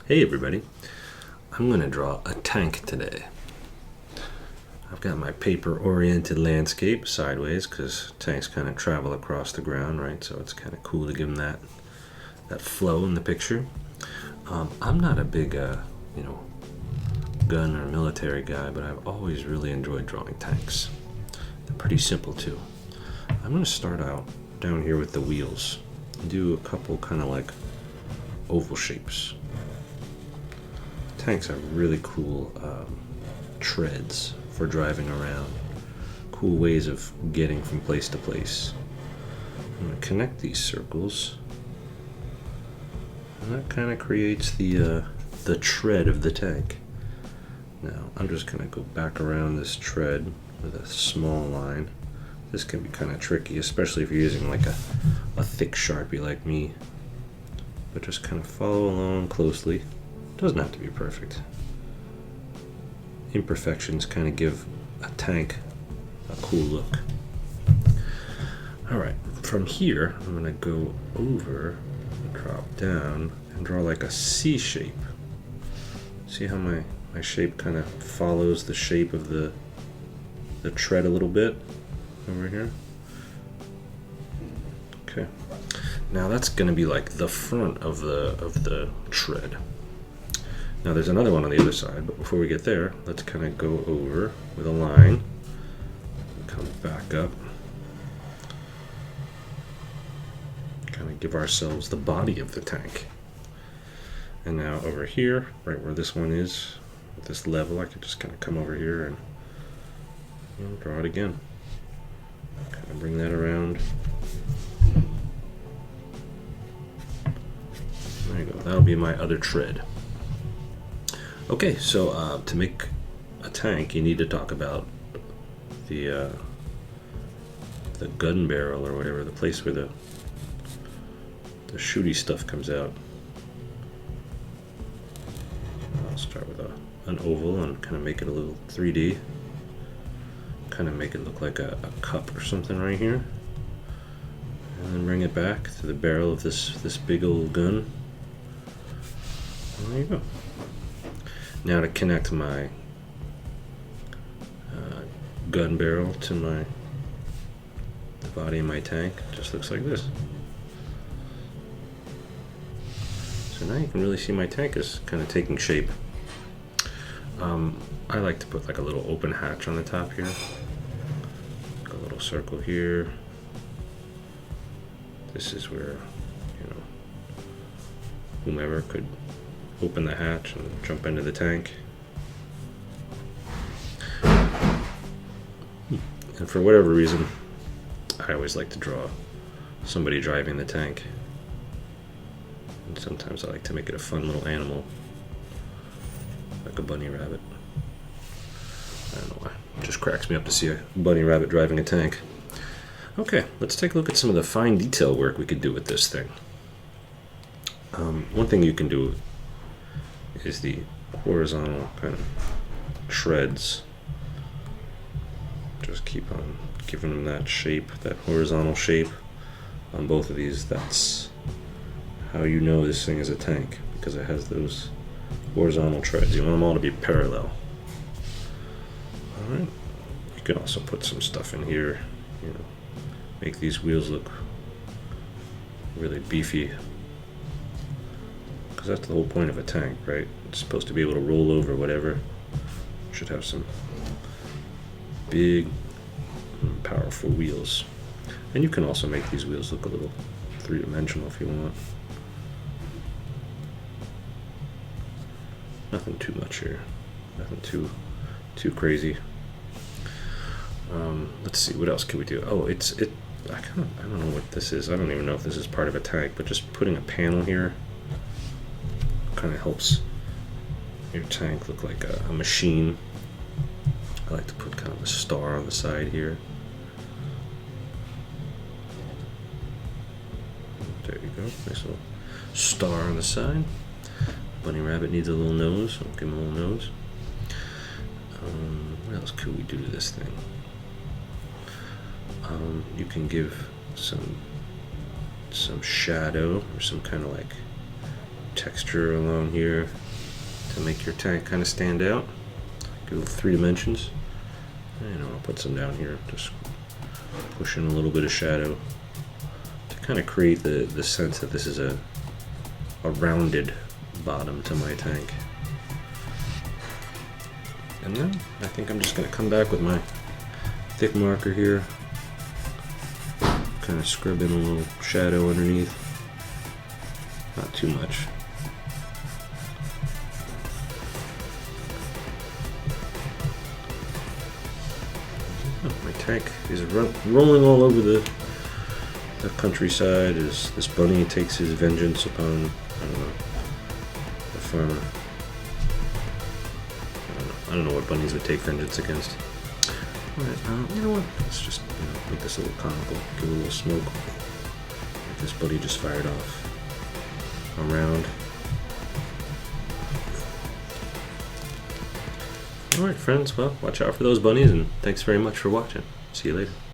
Hey everybody, I'm going to draw a tank today. I've got my paper-oriented landscape sideways because tanks kind of travel across the ground, right? So it's kind of cool to give them that flow in the picture. I'm not a big, gun or military guy, but I've always really enjoyed drawing tanks. They're pretty simple too. I'm going to start out down here with the wheels and do a couple kind of like oval shapes. Tanks have really cool treads for driving around, cool ways of getting from place to place. I'm going to connect these circles, and that kind of creates the tread of the tank. Now I'm just going to go back around this tread with a small line. This can be kind of tricky, especially if you're using like a thick Sharpie like me, but just kind of follow along closely. Doesn't have to be perfect. Imperfections kind of give a tank a cool look. Alright, from here I'm going to go over, drop down, and draw like a C shape. See how my shape kind of follows the shape of the tread a little bit over here? Okay. Now that's going to be like the front of the tread. Now there's another one on the other side, but before we get there, let's kind of go over with a line, come back up, kind of give ourselves the body of the tank. And now over here, right where this one is, at this level, I could just kind of come over here and draw it again. Kind of bring that around. There you go, that'll be my other tread. Okay, so to make a tank, you need to talk about the gun barrel or whatever, the place where the shooty stuff comes out. I'll start with an oval and kind of make it a little 3D. Kind of make it look like a cup or something right here. And then bring it back to the barrel of this big old gun. And there you go. Now to connect my gun barrel to the body of my tank, it just looks like this. So now you can really see my tank is kind of taking shape. I like to put like a little open hatch on the top here, like a little circle here. This is where, whomever could open the hatch and jump into the tank. And for whatever reason, I always like to draw somebody driving the tank. And sometimes I like to make it a fun little animal, like a bunny rabbit. I don't know why. It just cracks me up to see a bunny rabbit driving a tank. Okay, let's take a look at some of the fine detail work we could do with this thing. One thing you can do is the horizontal kind of treads. Just keep on giving them that shape, that horizontal shape on both of these. That's how you know this thing is a tank, because it has those horizontal treads. You want them all to be parallel. Alright, you can also put some stuff in here, make these wheels look really beefy. Because that's the whole point of a tank, right? It's supposed to be able to roll over whatever. Should have some big, powerful wheels. And you can also make these wheels look a little three-dimensional if you want. Nothing too much here. Nothing too crazy. Let's see, what else can we do? Oh, I don't know what this is. I don't even know if this is part of a tank, but just putting a panel here kind of helps your tank look like a machine. I like to put kind of a star on the side here. There you go, nice little star on the side. Bunny rabbit needs a little nose, I'll give him a little nose. What else could we do to this thing? You can give some shadow or some kind of like texture along here to make your tank kind of stand out. Give it 3 dimensions. And I'll put some down here, just push in a little bit of shadow to kind of create the sense that this is a rounded bottom to my tank. And then I think I'm just going to come back with my thick marker here, kind of scrub in a little shadow underneath, not too much. My tank is rolling all over the countryside as this bunny takes his vengeance upon, I don't know, the farmer. I don't know what bunnies would take vengeance against. Alright, you know what? Let's just make this a little comical. Give it a little smoke. Like this bunny just fired off around. Alright, friends. Well, watch out for those bunnies, and thanks very much for watching. See you later.